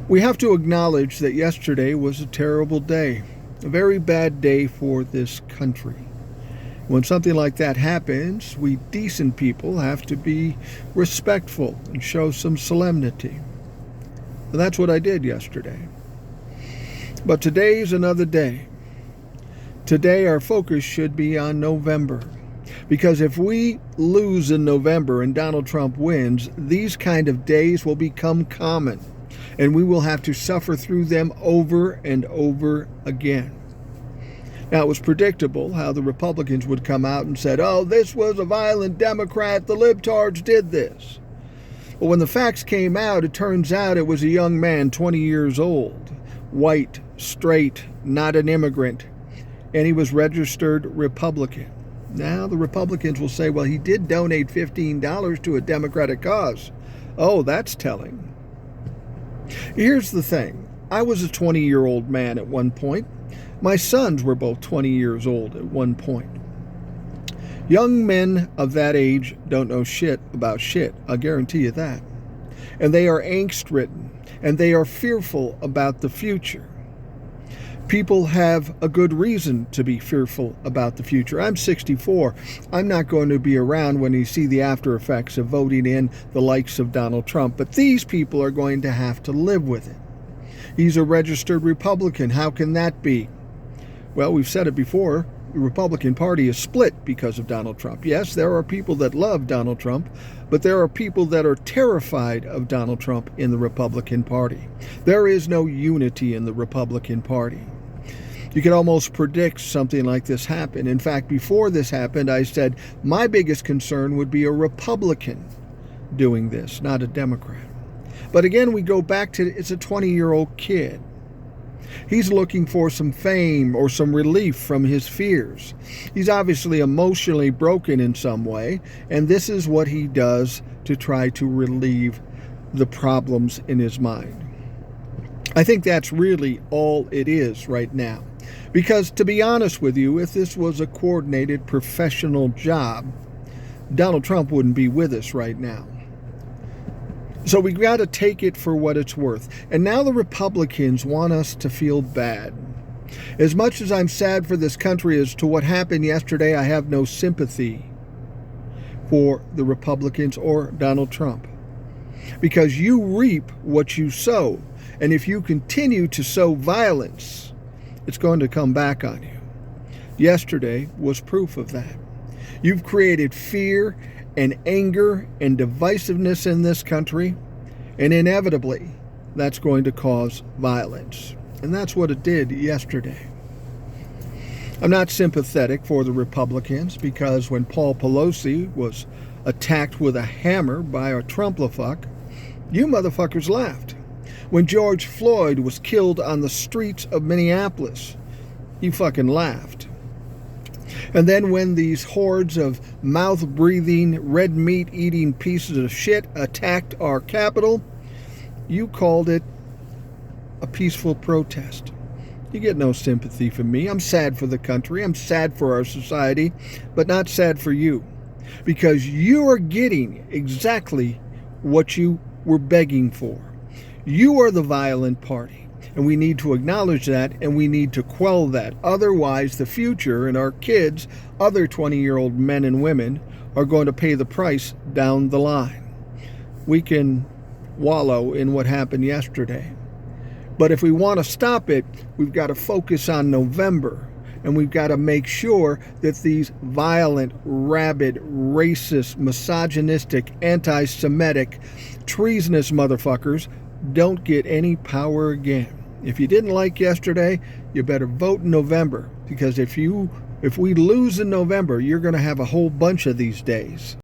We have to acknowledge that yesterday was a terrible day, a very bad day for this country. When something like that happens, we decent people have to be respectful and show some solemnity. And that's what I did yesterday. But today's another day. Today our focus should be on November. Because if we lose in November and Donald Trump wins, these kind of days will become common. And we will have to suffer through them over and over again. Now, it was predictable how the Republicans would come out and said, oh, this was a violent Democrat, the libtards did this. But when the facts came out, it turns out it was a young man, 20 years old, white, straight, not an immigrant, and he was registered Republican. Now, the Republicans will say, well, he did donate $15 to a Democratic cause. Oh, that's telling. Here's the thing. I was a 20-year-old man at one point. My sons were both 20 years old at one point. Young men of that age don't know shit about shit. I'll guarantee you that. And they are angst-ridden. And they are fearful about the future. People have a good reason to be fearful about the future. I'm 64. I'm not going to be around when you see the after effects of voting in the likes of Donald Trump. But these people are going to have to live with it. He's a registered Republican. How can that be? Well, we've said it before. The Republican Party is split because of Donald Trump. Yes, there are people that love Donald Trump, but there are people that are terrified of Donald Trump in the Republican Party. There is no unity in the Republican Party. You could almost predict something like this happen. In fact, before this happened, I said my biggest concern would be a Republican doing this, not a Democrat. But again, we go back to it's a 20-year-old kid. He's looking for some fame or some relief from his fears. He's obviously emotionally broken in some way, and this is what he does to try to relieve the problems in his mind. I think that's really all it is right now. Because to be honest with you, if this was a coordinated professional job, Donald Trump wouldn't be with us right now. So we got to take it for what it's worth. And now the Republicans want us to feel bad. As much as I'm sad for this country as to what happened yesterday, I have no sympathy for the Republicans or Donald Trump. Because you reap what you sow. And if you continue to sow violence, it's going to come back on you. Yesterday was proof of that. You've created fear and anger and divisiveness in this country, and inevitably that's going to cause violence. And that's what it did yesterday. I'm not sympathetic for the Republicans because when Paul Pelosi was attacked with a hammer by a Trumplafuck, you motherfuckers laughed. When George Floyd was killed on the streets of Minneapolis, you fucking laughed. And then when these hordes of mouth-breathing, red meat-eating pieces of shit attacked our Capitol, you called it a peaceful protest. You get no sympathy from me. I'm sad for the country. I'm sad for our society, but not sad for you. Because you are getting exactly what you were begging for. You are the violent party. And we need to acknowledge that, and we need to quell that. Otherwise, the future and our kids, other 20-year-old men and women, are going to pay the price down the line. We can wallow in what happened yesterday. But if we want to stop it, we've got to focus on November. And we've got to make sure that these violent, rabid, racist, misogynistic, anti-Semitic, treasonous motherfuckers don't get any power again. If you didn't like yesterday, you better vote in November, because if we lose in November, you're going to have a whole bunch of these days.